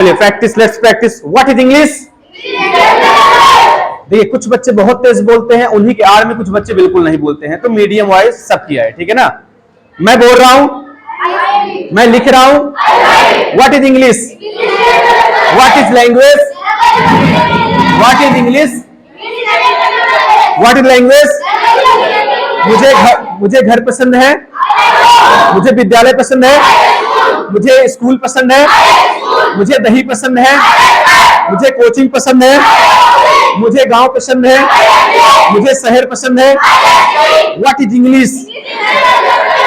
Practice, let's practice. What is English? देखिए कुछ बच्चे बहुत तेज बोलते हैं, उन्हीं के आड़ में कुछ बच्चे बिल्कुल नहीं बोलते हैं, तो मीडियम वॉइस सब किया है, ठीक है ना। मैं बोल रहा हूं, मैं लिख रहा हूं। What is English? What is language? What is English? What is language? मुझे घर पसंद है, मुझे विद्यालय पसंद है, मुझे स्कूल पसंद है, मुझे दही पसंद है, मुझे कोचिंग पसंद है, मुझे गांव पसंद है, मुझे शहर पसंद है। What is English?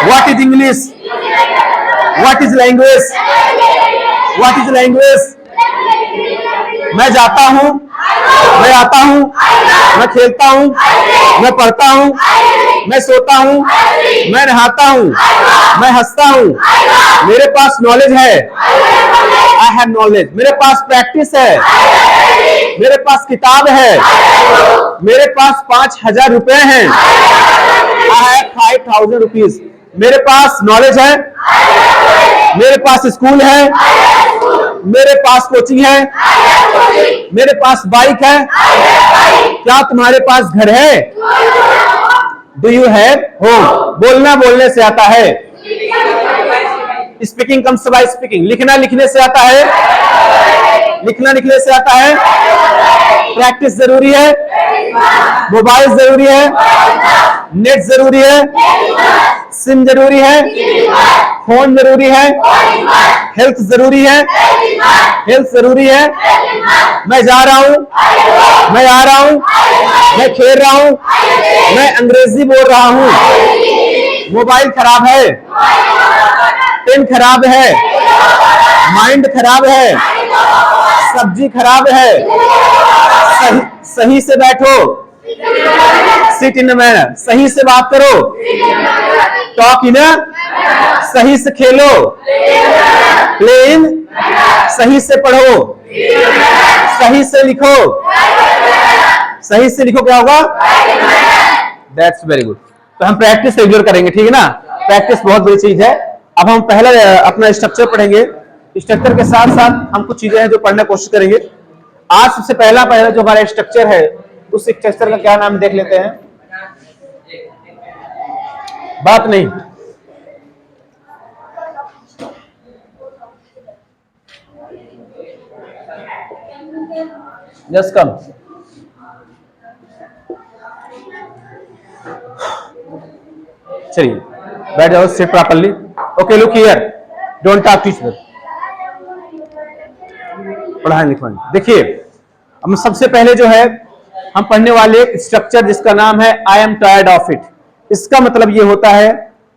What is English? What is language? What is language? मैं जाता हूं, मैं आता हूं, मैं खेलता हूं, मैं पढ़ता हूं, मैं सोता हूं, मैं नहाता हूं, मैं हंसता हूं, मेरे पास नॉलेज है, आई हैव नॉलेज, मेरे पास प्रैक्टिस है, मेरे पास किताब है, मेरे पास 5,000 रुपए हैं, आई हैव 5,000 रुपीज, मेरे पास नॉलेज है, मेरे पास स्कूल है, मेरे पास कोचिंग है, मेरे पास बाइक है। क्या तुम्हारे पास घर है? Do you have home? बोलना बोलने से आता है, स्पीकिंग कम्स बाय स्पीकिंग। लिखना लिखने से आता है, लिखना लिखने से आता है। प्रैक्टिस जरूरी है, मोबाइल जरूरी है, नेट जरूरी है, सिम जरूरी है, फोन जरूरी है, हेल्थ जरूरी है, हेल्थ जरूरी है। मैं जा रहा हूं, मैं आ रहा हूं, मैं खेल रहा हूं, मैं अंग्रेजी बोल रहा हूं। मोबाइल खराब है, पेन खराब है, माइंड खराब है, सब्जी खराब है। सही से बैठो, सिट इन मैनर, सही से बात करो, टॉक इन, सही से खेलो, प्ले इन, सही से पढ़ो, सही से लिखो, सही से लिखो। क्या होगा? That's very good. तो हम प्रैक्टिस रेगुलर करेंगे, ठीक है ना। प्रैक्टिस बहुत बड़ी चीज है। अब हम पहले अपना स्ट्रक्चर पढ़ेंगे, स्ट्रक्चर के साथ साथ हम कुछ चीजें हैं जो पढ़ने की कोशिश करेंगे। आज सबसे पहला जो हमारा स्ट्रक्चर है, उस स्ट्रक्चर का क्या नाम देख लेते हैं। बात नहीं, जस्ट कम। चलिए बैठ जाओ, sit properly. Okay, look here, don't talk to each other. पढ़ाएं लिखवाएं। देखिए हम सबसे पहले जो है हम पढ़ने वाले स्ट्रक्चर जिसका नाम है आई एम टायर्ड ऑफ इट। इसका मतलब ये होता है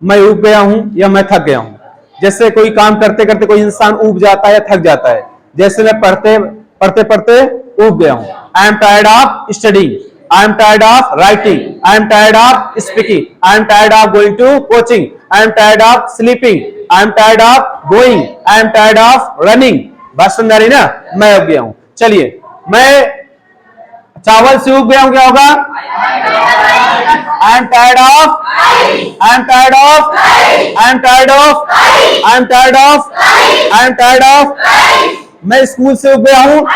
मैं ऊब गया हूं या मैं थक गया हूं। जैसे कोई काम करते करते कोई इंसान ऊब जाता है या थक जाता है। जैसे मैं पढ़ते पढ़ते ऊब गया हूं। I am tired of studying, I am tired of writing, I am tired of speaking, I am tired of going to coaching, I am tired of sleeping, I am tired of going, I am tired of running. बात समझ आ रही ना? मैं उब गया हूं। चलिए, मैं चावल से उब गया हूं, क्या होगा? आई am tired of, I am tired of, I am tired of, I am tired of, I am tired of. मैं स्कूल से उब गया हूं,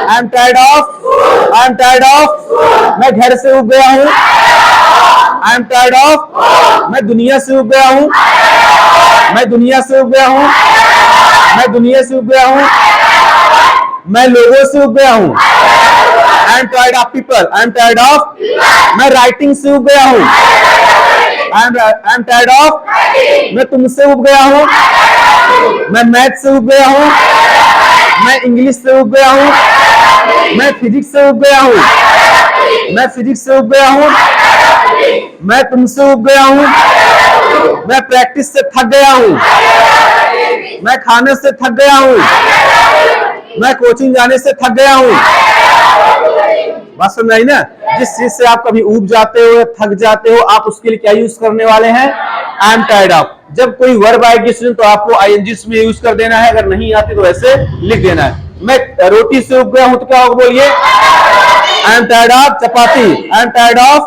I am tired of, I am tired of. मैं घर से उब गया हूं, आई एम टायर्ड ऑफ। मैं दुनिया से उब गया हूं, मैं दुनिया से उब गया हूं, मैं दुनिया से उब गया हूं। मैं लोगों से उब गया हूं, I am tired of people, I am tired of. मैं राइटिंग से उब गया हूं, आई एम टायर्ड ऑफ। मैं तुमसे उब गया हूं, मैं मैथ से उब गया हूं, मैं इंग्लिश से उब गया हूं, मैं फिजिक्स से उब गया हूं, मैं फिजिक्स से उब गया हूं। मैं तुमसे उब गया हूं, मैं प्रैक्टिस से थक गया हूं, मैं खाने से थक गया हूं, मैं कोचिंग जाने से थक गया हूं। बात समझ आई ना? जिस चीज से आप कभी ऊब जाते हो या थक जाते हो, आप उसके लिए क्या यूज करने वाले हैं? आई एम टायर्ड ऑफ। जब कोई वर्ब आएगी तो आपको आईएनजी में यूज कर देना है, अगर नहीं आती तो ऐसे लिख देना है। मैं रोटी से उब गया हूं तो क्या होगा? बोलिए, आई am tired of chapati, I am tired of.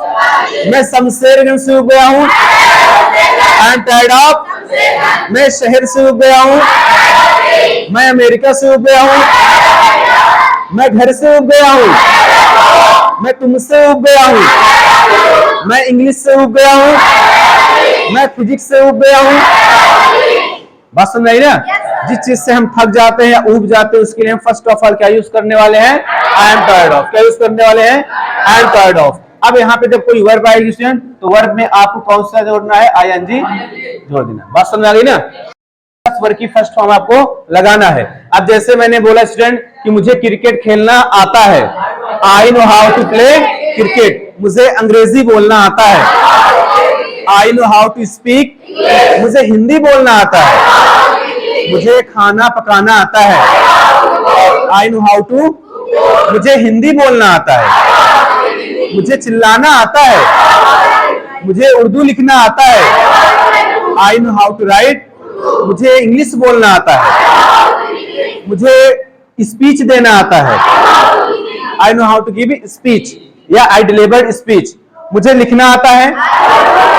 मैं शमशेरगंज से उब गया हूं, आई एम टायर्ड ऑफ। मैं शहर से उब गया हूं, मैं अमेरिका से उब गया हूँ। मैं घर से उब गया हूँ। मैं तुमसे उब गया हूँ। मैं इंग्लिश से उब गया हूँ। मैं फिजिक्स से उब गया हूँ। बात समझ आई ना? जिस चीज से हम थक जाते हैं या ऊब जाते हैं उसके लिए हम फर्स्ट ऑफ ऑल क्या यूज करने वाले हैं? आई एम टायर्ड ऑफ। क्या यूज करने वाले हैं? आई एम टायर्ड ऑफ। अब यहाँ पे जब कोई वर्ब आएगी स्टूडेंट तो वर्ब में आपको कौन सा जोड़ना है? आईएनजी जोड़ देना। बात समझ आ गई ना? वर्ब की फर्स्ट फॉर्म आपको लगाना है। अब जैसे मैंने बोला स्टूडेंट कि मुझे क्रिकेट खेलना आता है, I know how to play cricket. मुझे अंग्रेजी बोलना आता है, I know how to speak. मुझे हिंदी बोलना आता है। मुझे खाना पकाना आता है, आई नो हाउ टू। मुझे हिंदी बोलना आता है। मुझे चिल्लाना आता है। मुझे उर्दू लिखना आता है, I know how to write. मुझे इंग्लिश बोलना आता है। मुझे स्पीच देना आता है, I know how to give speech या आई डिलीवर स्पीच। मुझे लिखना आता है।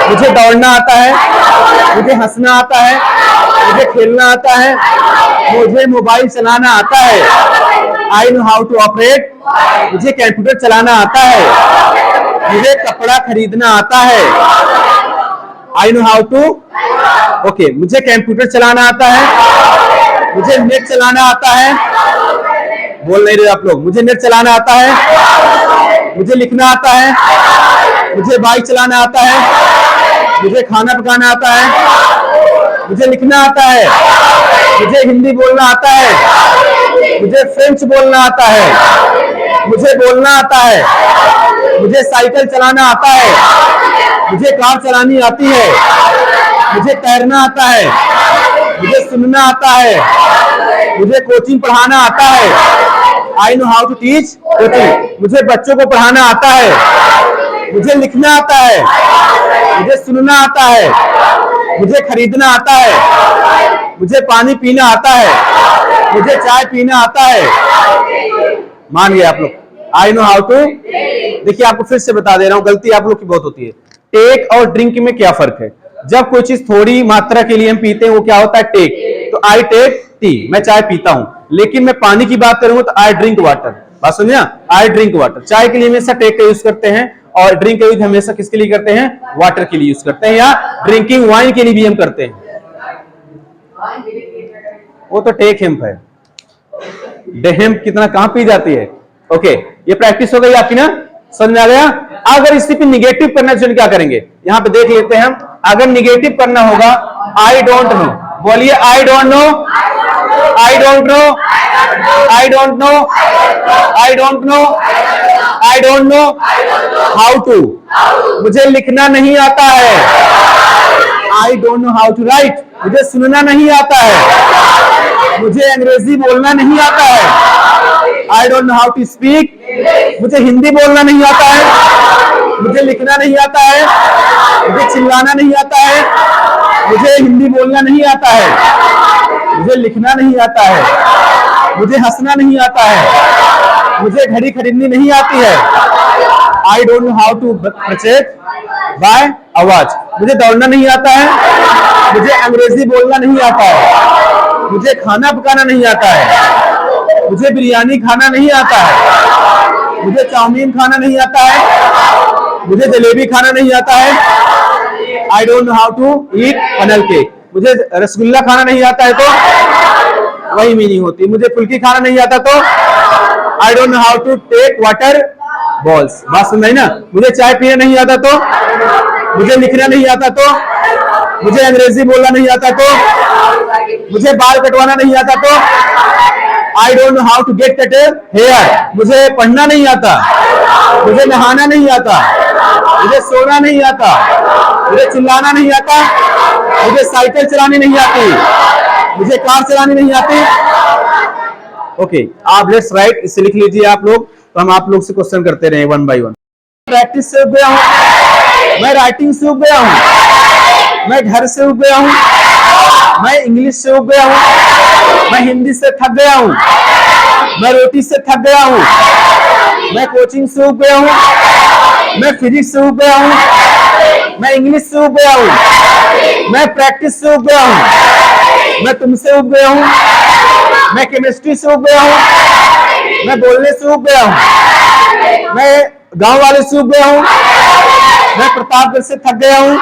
मुझे दौड़ना आता है। मुझे हंसना आता है। मुझे खेलना आता है। मुझे मोबाइल चलाना आता है, I know how to operate. मुझे कंप्यूटर चलाना आता है। मुझे कपड़ा खरीदना आता है, I know how to. Okay, मुझे कंप्यूटर चलाना आता है। मुझे नेट चलाना आता है। बोल नहीं रहे आप लोग? मुझे नेट चलाना आता है। मुझे लिखना आता है। मुझे बाइक चलाना आता है। मुझे खाना पकाना आता है। मुझे लिखना आता है। मुझे हिंदी बोलना आता है। मुझे फ्रेंच बोलना आता है। मुझे बोलना आता है। मुझे साइकिल चलाना आता है। मुझे कार चलानी आती है। मुझे तैरना आता है। मुझे सुनना आता है। मुझे कोचिंग पढ़ाना आता है, I know how to teach coaching. मुझे बच्चों को पढ़ाना आता है। मुझे लिखना आता है। मुझे सुनना आता है। मुझे खरीदना आता है। मुझे पानी पीना आता है। मुझे चाय पीना आता है। मान गए आप लोग? I know how to. देखिए आपको फिर से बता दे रहा हूं, गलती आप लोग की बहुत होती है। टेक और ड्रिंक में क्या फर्क है? जब कोई चीज थोड़ी मात्रा के लिए हम पीते हैं वो क्या होता है? टेक। तो आई टेक टी, मैं चाय पीता हूं। लेकिन मैं पानी की बात करूंगा तो आई ड्रिंक वाटर। बात समझिए? I drink water. चाय के लिए हमेशा टेक का यूज करते हैं और ड्रिंक का यूज हमेशा किसके लिए करते हैं? वाटर के लिए यूज करते हैं, या ड्रिंकिंग वाइन के लिए भी हम करते हैं। वो तो टेक हेम्प है। डेहेम्प कितना कहां पी जाती है? ओके, ये प्रैक्टिस हो गई आपकी ना? समझ में आ गया? अगर इसी पे निगेटिव करना चाहिए क्या करेंगे? यहां पे देख लेते हैं हम। अगर निगेटिव करना होगा, आई डोंट नो। बोलिए I don't know. I don't know. I don't know. I don't know. I don't know how to. मुझे लिखना नहीं आता है, I don't know how to write. मुझे सुनना नहीं आता है। मुझे अंग्रेजी बोलना नहीं आता है, I don't know how to speak. मुझे हिंदी बोलना नहीं आता है। मुझे लिखना नहीं आता है। मुझे चिल्लाना नहीं आता है। मुझे हिंदी बोलना नहीं आता है। मुझे लिखना नहीं आता है। मुझे हंसना नहीं आता है। मुझे घड़ी खरीदनी नहीं आती है, I don't know how to purchase by आवाज। मुझे दौड़ना नहीं आता है। मुझे अंग्रेजी बोलना नहीं आता है। मुझे खाना पकाना नहीं आता है। मुझे बिरयानी खाना नहीं आता है। मुझे चाउमीन खाना नहीं आता है। मुझे जलेबी खाना नहीं आता है, I don't know how to eat funnel cake. मुझे रसगुल्ला खाना नहीं आता है तो वही मीनिंग होती है। मुझे फुल्की खाना नहीं आता तो I don't know how to take water balls. बात समझ ना? मुझे चाय पीना नहीं आता तो, मुझे लिखना नहीं आता तो, मुझे अंग्रेजी बोलना नहीं आता तो, मुझे बाल कटवाना नहीं आता तो I don't know how to get cut hair. मुझे पढ़ना नहीं आता। मुझे नहाना नहीं आता। मुझे सोना नहीं आता। मुझे चिल्लाना नहीं आता। मुझे साइकिल चलानी नहीं आती। मुझे कार चलानी नहीं आती। ओके, आप लेट्स राइट, इसे लिख लीजिए आप लोग। तो हम आप लोग से क्वेश्चन करते रहे वन बाय वन। प्रैक्टिस से उब गया हूं। मैं राइटिंग से उब गया हूं। मैं घर से उब गया हूं। मैं इंग्लिश से उब गया हूं। मैं हिंदी से थक गया हूं। मैं रोटी से थक गया हूं। मैं कोचिंग से उब गया हूं। मैं फिजिक्स से उब गया हूं। मैं इंग्लिश से उब गया हूं। मैं प्रैक्टिस से उब गया हूं। मैं तुमसे उब गया हूं। मैं केमिस्ट्री से उब गया हूँ, मैं बोलने से उब गया हूँ, मैं गांव वाले से उब गया हूँ, मैं प्रतापगढ़ से थक गया हूँ।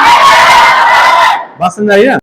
बात समझ आई ना?